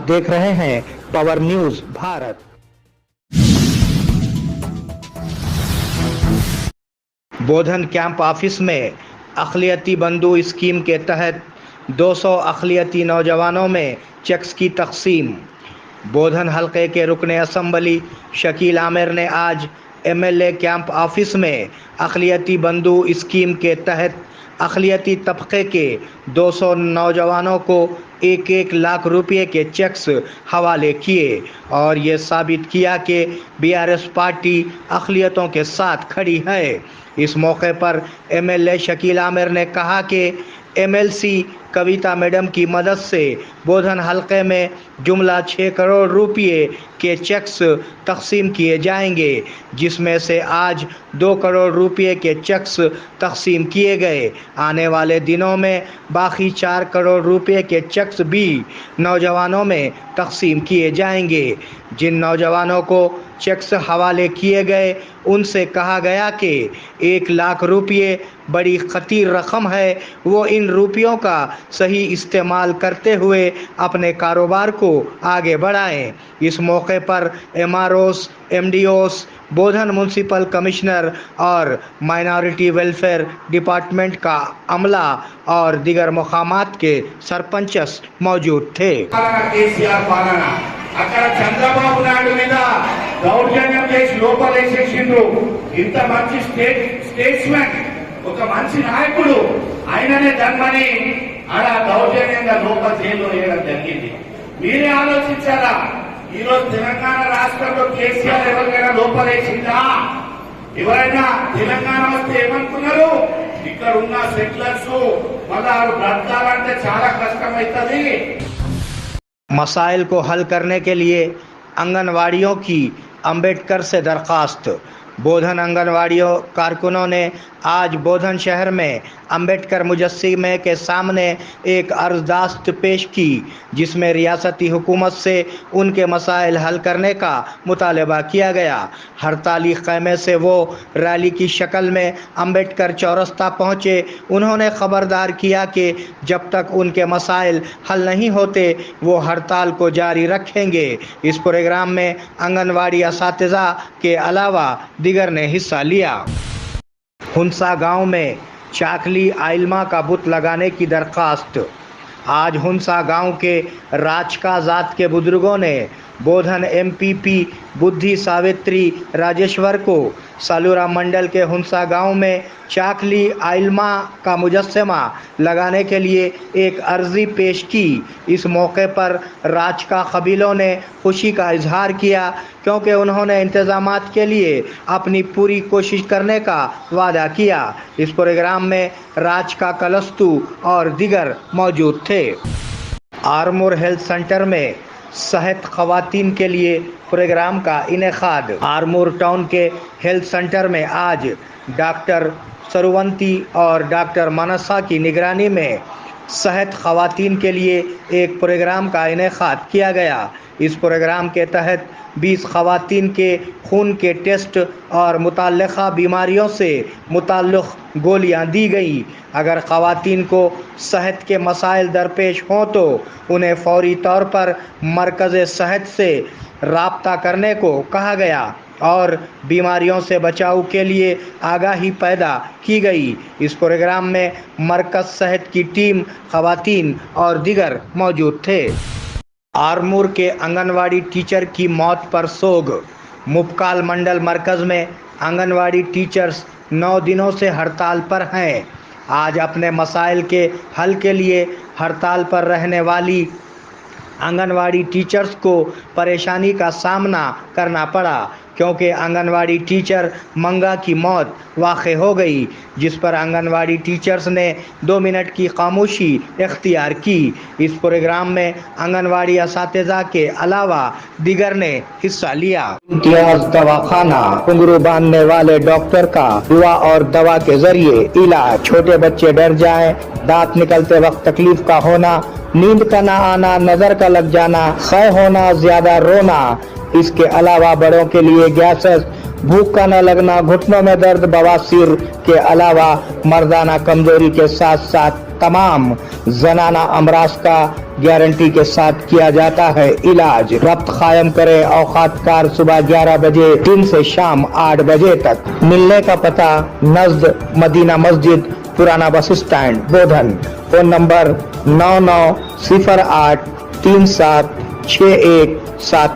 देख रहे हैं पावर न्यूज भारत। बोधन कैंप ऑफिस में अक़लियती बंधु स्कीम के तहत 200 अक़लियती नौजवानों में चेक्स की तक़सीम। बोधन हलके के रुकने असम्बली शकील आमिर ने आज MLA कैंप ऑफिस में अक़लियती बंधु स्कीम के तहत अक़लियती तबके के 200 नौजवानों को 1-1 लाख रुपये के चेक्स हवाले किए और ये साबित किया कि BRS पार्टी अक़लियतों के साथ खड़ी है। इस मौके पर MLA शकील आमिर ने कहा कि MLC कविता मैडम की मदद से बोधन हलके में जुमला 6 करोड़ रुपये के चेक्स तक़सीम किए जाएंगे, जिसमें से आज 2 करोड़ रुपये के चेक्स तक़सीम किए गए। आने वाले दिनों में बाकी 4 करोड़ रुपये के चेक्स भी नौजवानों में तक़सीम किए जाएंगे। जिन नौजवानों को चेक्स हवाले किए गए उनसे कहा गया कि 1 लाख रुपये बड़ी खतीर रकम है, वो इन रुपयों का सही इस्तेमाल करते हुए अपने कारोबार को आगे बढ़ाएं। इस मौके पर MROs, MDOs, बोधन म्यूनसिपल कमिश्नर और माइनॉरिटी वेलफेयर डिपार्टमेंट का अमला और दीगर मकामात के सरपंचस मौजूद थे। అక్కడ చంద్రబాబు నాయుడు మీద దౌర్జన్యం చేసి లోపలేసేసిండ్రు. ఇంత మంచి స్టేట్స్మెన్, ఒక మంచి నాయకుడు, ఆయననే ధర్మని ఆడ దౌర్జన్యంగా లోపల జైల్లో వేయడం జరిగింది. మీరే ఆలోచించారా? ఈరోజు తెలంగాణ రాష్ట్రంలో కేసీఆర్ ఎవరికైనా లోపలేసిందా? ఎవరైనా తెలంగాణ వస్తే ఏమనుకున్నారు? ఇక్కడ ఉన్న సెటిలర్స్ మళ్ళా బ్రతకాలంటే చాలా కష్టమవుతుంది. मसाइल को हल करने के लिए आंगनवाड़ियों की अंबेडकर से दरख्वास्त। बोधन आंगनवाड़ियों कारकुनों ने आज बोधन शहर में अंबेडकर मुजस्सिमे के सामने एक अर्जदाश्त पेश की, जिसमें रियासती हुकूमत से उनके मसाइल हल करने का मुतालबा किया गया। हड़ताली ख़ैमे से वो रैली की शक्ल में अंबेडकर चौरस्ता पहुँचे। उन्होंने ख़बरदार किया कि जब तक उनके मसाइल हल नहीं होते वो हड़ताल को जारी रखेंगे। इस प्रोग्राम में आंगनवाड़ी असातिज़ा के अलावा दीगर ने हिस्सा लिया। हुंसा गांव में चाकली आइलमा का बुत लगाने की दरख्वास्त। आज हुंसा गांव के राजका जात के बुजुर्गों ने बोधन MPP बुद्धि सावित्री राजेश्वर को सालूरा मंडल के हुंसा गांव में चाकली आइलमा का मुजस्समा लगाने के लिए एक अर्जी पेश की। इस मौके पर राजका कबीलों ने खुशी का इजहार किया, क्योंकि उन्होंने इंतजामात के लिए अपनी पूरी कोशिश करने का वादा किया। इस प्रोग्राम में राजका कलस्तु और दीगर मौजूद थे। आरमूर हेल्थ सेंटर में सेहत ख़वातीन के लिए प्रोग्राम का इनेकाद। आरमूर टाउन के हेल्थ सेंटर में आज डॉक्टर सरुवंती और डॉक्टर मनसा की निगरानी में सेहत ख़वातीन के लिए एक प्रोग्राम का इनेकाद किया गया। इस प्रोग्राम के तहत 20 ख़वातीन के खून के टेस्ट और मुतल्लिक़ा बीमारियों से मुतल्लिक़ गोलियां दी गई। अगर ख़वातीन को सेहत के मसाइल दरपेश हों तो उन्हें फौरी तौर पर मरकज़ सेहत से राब्ता करने को कहा गया और बीमारियों से बचाव के लिए आगाही पैदा की गई। इस प्रोग्राम में मरकज़ सेहत की टीम, ख़वातीन और दीगर मौजूद थे। आरमूर के आंगनवाड़ी टीचर की मौत पर सोग। मुपकाल मंडल मरकज़ में आंगनवाड़ी टीचर्स 9 दिनों से हड़ताल पर हैं। आज अपने मसाइल के हल के लिए हड़ताल पर रहने वाली आंगनवाड़ी टीचर्स को परेशानी का सामना करना पड़ा, क्योंकि आंगनवाड़ी टीचर मंगा की मौत वाक़ हो गई, जिस पर आंगनवाड़ी टीचर्स ने 2 मिनट की खामोशी इख्तियार की। इस प्रोग्राम में आंगनवाड़ी असातिज़ा के अलावा दीगर ने हिस्सा लिया। इम्तियाज दवाखाना, घुंघरू बांधने वाले डॉक्टर का दुआ और दवा के जरिए इलाज। छोटे बच्चे डर जाएं, दांत निकलते वक्त तकलीफ का होना, नींद का ना आना, नजर का लग जाना, खै होना, ज्यादा रोना। इसके अलावा बड़ों के लिए गैसेस भूख का न लगना, घुटनों में दर्द, बवासीर के अलावा मर्दाना कमजोरी के साथ साथ तमाम जनाना अमराज का गारंटी के साथ किया जाता है इलाज। रब्त कायम करे औकात कार सुबह 11 बजे दिन से शाम 8 बजे तक। मिलने का पता नज़द मदीना मस्जिद, पुराना बस स्टैंड, बोधन। Phone number 9908376171।